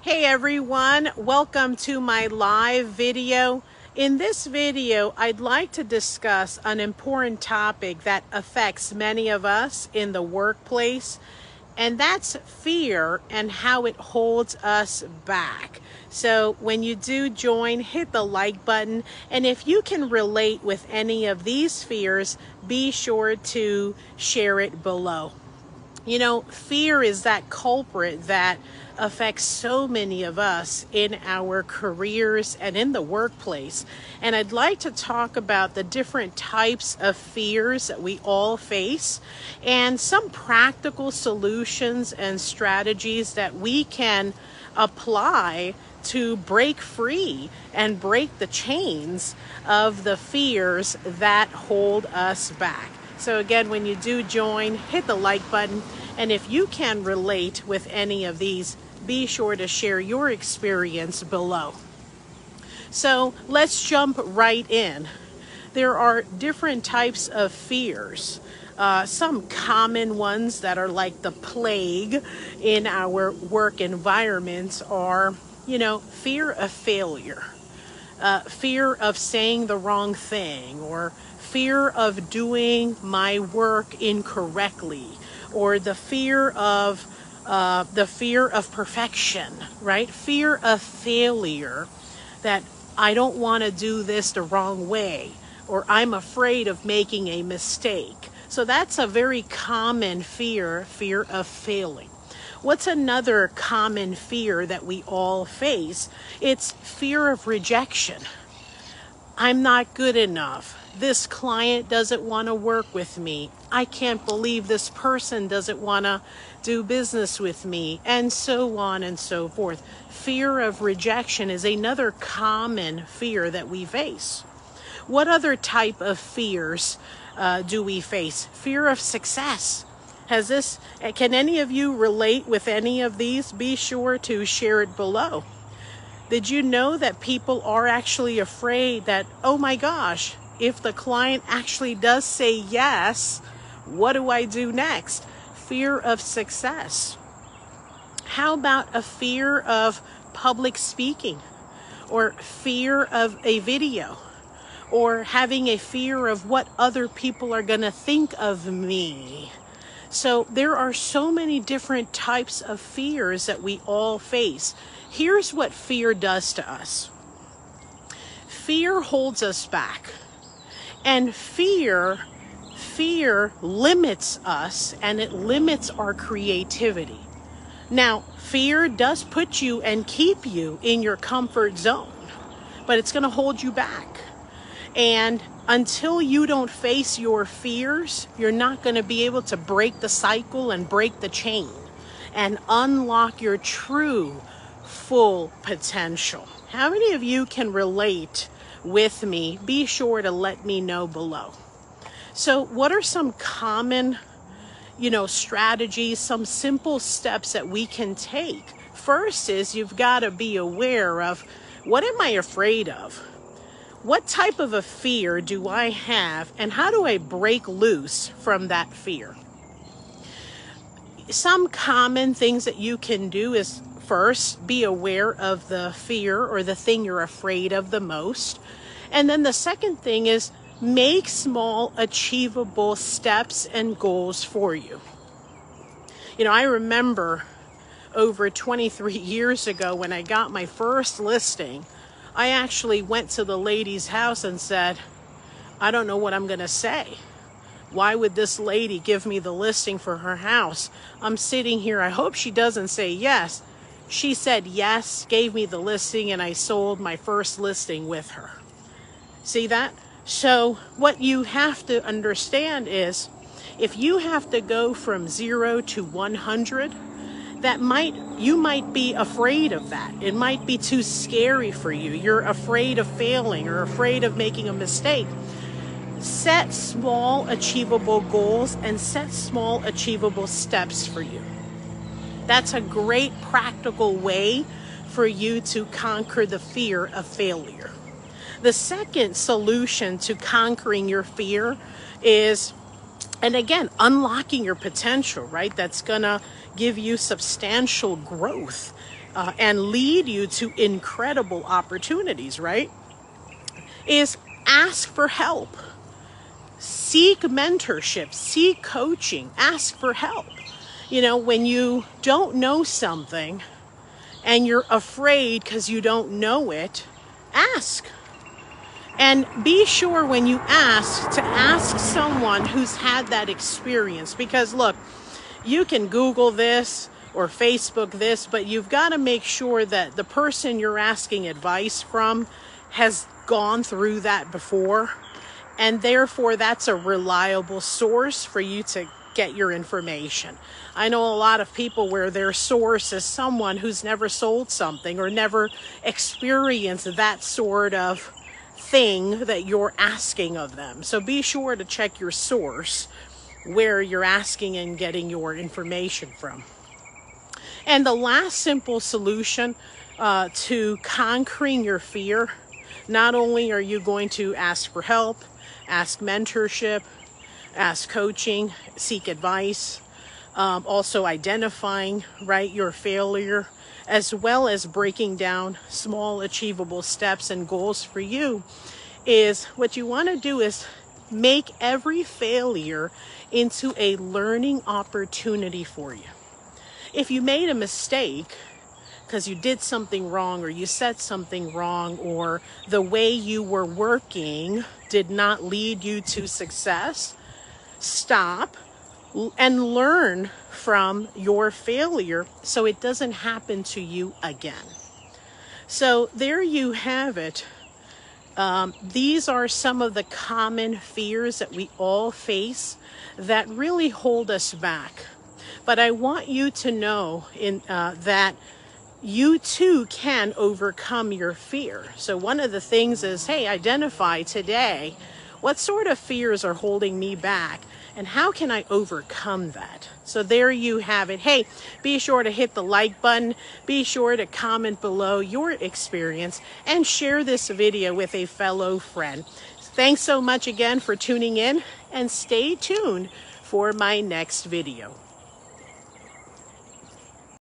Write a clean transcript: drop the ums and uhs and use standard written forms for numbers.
Hey everyone, welcome to my live video. In this video, I'd like to discuss an important topic that affects many of us in the workplace, and that's fear and how it holds us back. So when you do join, hit the like button, and if you can relate with any of these fears, be sure to share it below. You know, fear is that culprit that affects so many of us in our careers and in the workplace. And I'd like to talk about the different types of fears that we all face and some practical solutions and strategies that we can apply to break free and break the chains of the fears that hold us back. So again, when you do join, hit the like button. And if you can relate with any of these, be sure to share your experience below. So let's jump right in. There are different types of fears. Some common ones that are like the plague in our work environments are, fear of failure, fear of saying the wrong thing, or fear of doing my work incorrectly, or the fear of perfection, right? Fear of failure, that I don't want to do this the wrong way, or I'm afraid of making a mistake. So that's a very common fear of failing. What's another common fear that we all face? It's fear of rejection. I'm not good enough. This client doesn't want to work with me. I can't believe this person doesn't want to do business with me, and so on and so forth. Fear of rejection is another common fear that we face. What other type of fears do we face? Fear of success. Can any of you relate with any of these? Be sure to share it below. Did you know that people are actually afraid that, oh my gosh, if the client actually does say yes, what do I do next? Fear of success. How about a fear of public speaking, or fear of a video, or having a fear of what other people are going to think of me? So there are so many different types of fears that we all face. Here's what fear does to us. Fear holds us back. And fear limits us, and it limits our creativity. Now, fear does put you and keep you in your comfort zone, but it's going to hold you back. And until you don't face your fears, you're not going to be able to break the cycle and break the chain and unlock your true full potential. How many of you can relate with me? Be sure to let me know below. So what are some common, strategies, some simple steps that we can take? First is you've got to be aware of, what am I afraid of? What type of a fear do I have, and how do I break loose from that fear? Some common things that you can do is, first, be aware of the fear or the thing you're afraid of the most. And then the second thing is make small, achievable steps and goals for you. I remember over 23 years ago when I got my first listing, I actually went to the lady's house and said, I don't know what I'm going to say. Why would this lady give me the listing for her house? I'm sitting here. I hope she doesn't say yes. She said yes, gave me the listing, and I sold my first listing with her. See that? So what you have to understand is, if you have to go from 0 to 100, you might be afraid of that. It might be too scary for you. You're afraid of failing or afraid of making a mistake. Set small, achievable goals and set small, achievable steps for you. That's a great practical way for you to conquer the fear of failure. The second solution to conquering your fear is, and again, unlocking your potential, right? That's gonna give you substantial growth. and lead you to incredible opportunities, right? Is ask for help. Seek mentorship, seek coaching, ask for help. You know, when you don't know something and you're afraid because you don't know it, ask. And be sure when you ask to ask someone who's had that experience. Because look, you can Google this or Facebook this, but you've got to make sure that the person you're asking advice from has gone through that before. And therefore, that's a reliable source for you to get your information. I know a lot of people where their source is someone who's never sold something or never experienced that sort of thing that you're asking of them. So be sure to check your source where you're asking and getting your information from. And the last simple solution to conquering your fear, not only are you going to ask for help, ask mentorship, ask coaching, seek advice, also identifying, right, your failure, as well as breaking down small achievable steps and goals for you, is what you want to do is make every failure into a learning opportunity for you. If you made a mistake because you did something wrong or you said something wrong or the way you were working did not lead you to success, stop and learn from your failure so it doesn't happen to you again. So there you have it. These are some of the common fears that we all face that really hold us back. But I want you to know that you too can overcome your fear. So one of the things is, hey, identify today what sort of fears are holding me back and how can I overcome that? So there you have it. Hey, be sure to hit the like button. Be sure to comment below your experience and share this video with a fellow friend. Thanks so much again for tuning in and stay tuned for my next video.